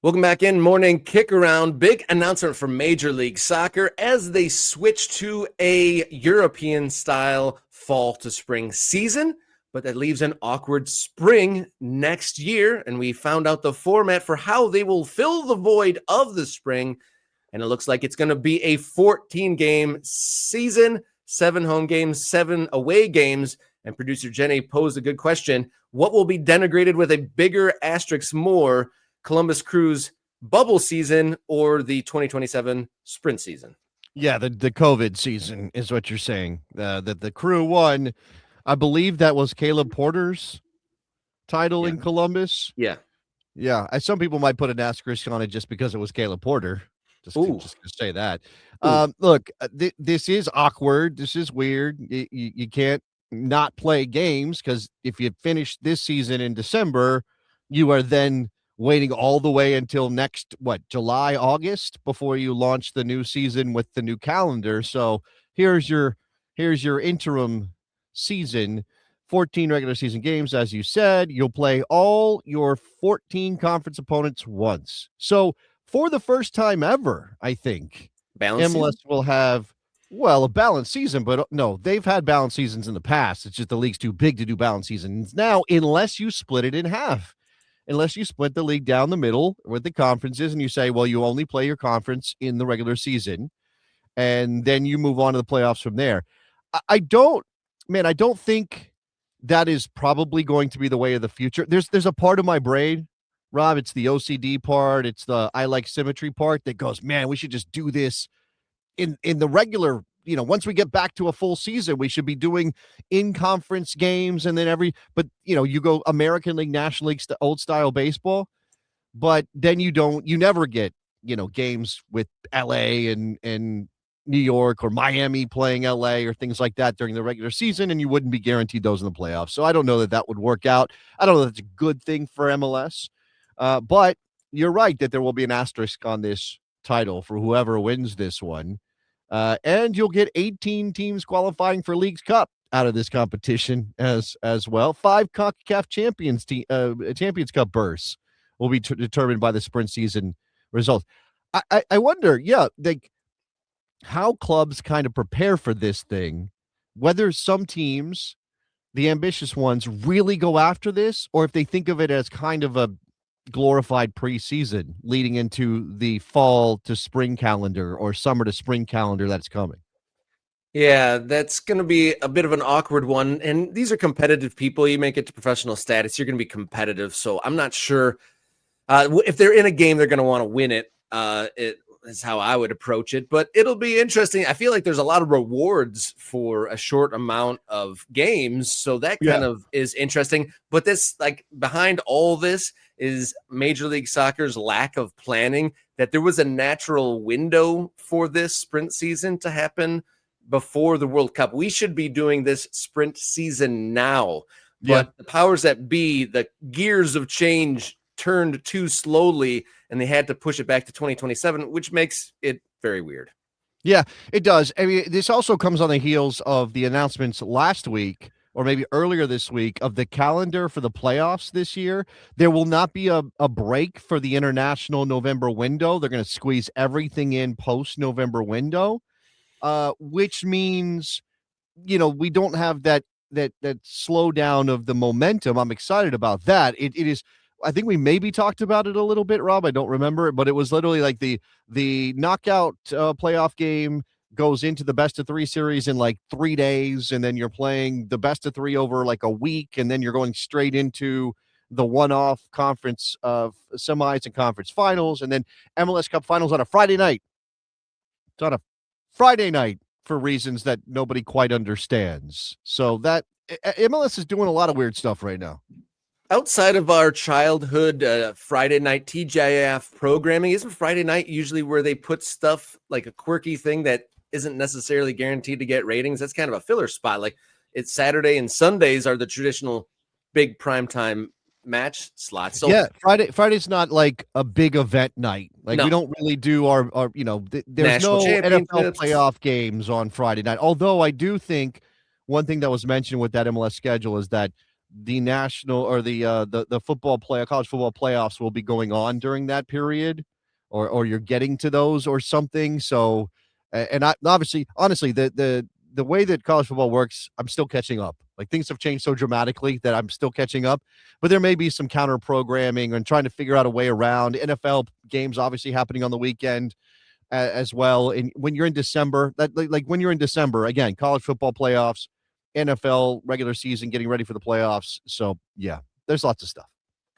Welcome back in Morning Kick Around. Big announcement from Major League Soccer as they switch to a European-style fall to spring season, but that leaves an awkward spring next year, and we found out the format for how they will fill the void of the spring, and it looks like it's going to be a 14-game season, 7 home games, 7 away games, and producer Jenny posed a good question. What will be denigrated with a bigger asterisk more? Columbus Crew's bubble season or the 2027 sprint season? Yeah, the COVID season is what you're saying. That the Crew won, I believe that was Caleb Porter's title in Columbus. Yeah. Some people might put an asterisk on it just because it was Caleb Porter. Just to say that. Look, this is awkward. This is weird. You can't not play games because if you finish this season in December, you are then waiting all the way until next, July, August before you launch the new season with the new calendar. So here's your interim season, 14 regular season games. As you said, you'll play all your 14 conference opponents once. So for the first time ever, I think MLS will have, a balanced season, but no, they've had balanced seasons in the past. It's just the league's too big to do balanced seasons now, unless you split it in half. Unless you split the league down the middle with the conferences and you say, well, you only play your conference in the regular season, and then you move on to the playoffs from there. I don't think that is probably going to be the way of the future. There's a part of my brain, Rob, it's the OCD part, it's the I like symmetry part that goes, man, we should just do this in the regular. Once we get back to a full season, we should be doing in-conference games and then but you go American League, National League, old style baseball, but then you never get, games with LA and New York or Miami playing LA or things like that during the regular season, and you wouldn't be guaranteed those in the playoffs. So I don't know that would work out. I don't know that it's a good thing for MLS, but you're right that there will be an asterisk on this title for whoever wins this one. And you'll get 18 teams qualifying for Leagues Cup out of this competition as well. 5 CONCACAF Champions Cup berths will be determined by the sprint season results. I wonder, how clubs kind of prepare for this thing, whether some teams, the ambitious ones, really go after this, or if they think of it as kind of a glorified preseason leading into the fall to spring calendar or summer to spring calendar that's coming. Yeah, that's going to be a bit of an awkward one. And these are competitive people. You make it to professional status, you're going to be competitive. So I'm not sure if they're in a game, they're going to want to win it. It is how I would approach it, but it'll be interesting. I feel like there's a lot of rewards for a short amount of games. So that kind of is interesting. But this, behind all this, is Major League Soccer's lack of planning, that there was a natural window for this sprint season to happen before the World Cup. We should be doing this sprint season now, but the powers that be, the gears of change turned too slowly, and they had to push it back to 2027, which makes it very weird. Yeah, it does. I mean, this also comes on the heels of the announcements last week, or maybe earlier this week, of the calendar for the playoffs this year. There will not be a break for the international November window. They're going to squeeze everything in post-November window, which means, we don't have that slowdown of the momentum. I'm excited about that. It is, I think we maybe talked about it a little bit, Rob. I don't remember it, but it was literally like the knockout playoff game goes into the best of 3 series in 3 days, and then you're playing the best of 3 over a week, and then you're going straight into the one-off conference of semis and conference finals, and then MLS Cup finals on a Friday night. It's on a Friday night for reasons that nobody quite understands. So that MLS is doing a lot of weird stuff right now. Outside of our childhood Friday night TGIF programming, isn't Friday night usually where they put stuff like a quirky thing that isn't necessarily guaranteed to get ratings? That's kind of a filler spot. It's Saturday and Sundays are the traditional big primetime match slots. So yeah, Friday's not like a big event night. No. We don't really do our there's National no NFL playoff games on Friday night. Although I do think one thing that was mentioned with that MLS schedule is that the national or the college football playoffs will be going on during that period, or you're getting to those or something. So, and I obviously, honestly, the way that college football works, I'm still catching up. Like things have changed so dramatically that I'm still catching up. But there may be some counter programming and trying to figure out a way around. NFL games obviously happening on the weekend as well. And when you're in December, like when you're in December, again, college football playoffs, NFL regular season, getting ready for the playoffs. So yeah, there's lots of stuff.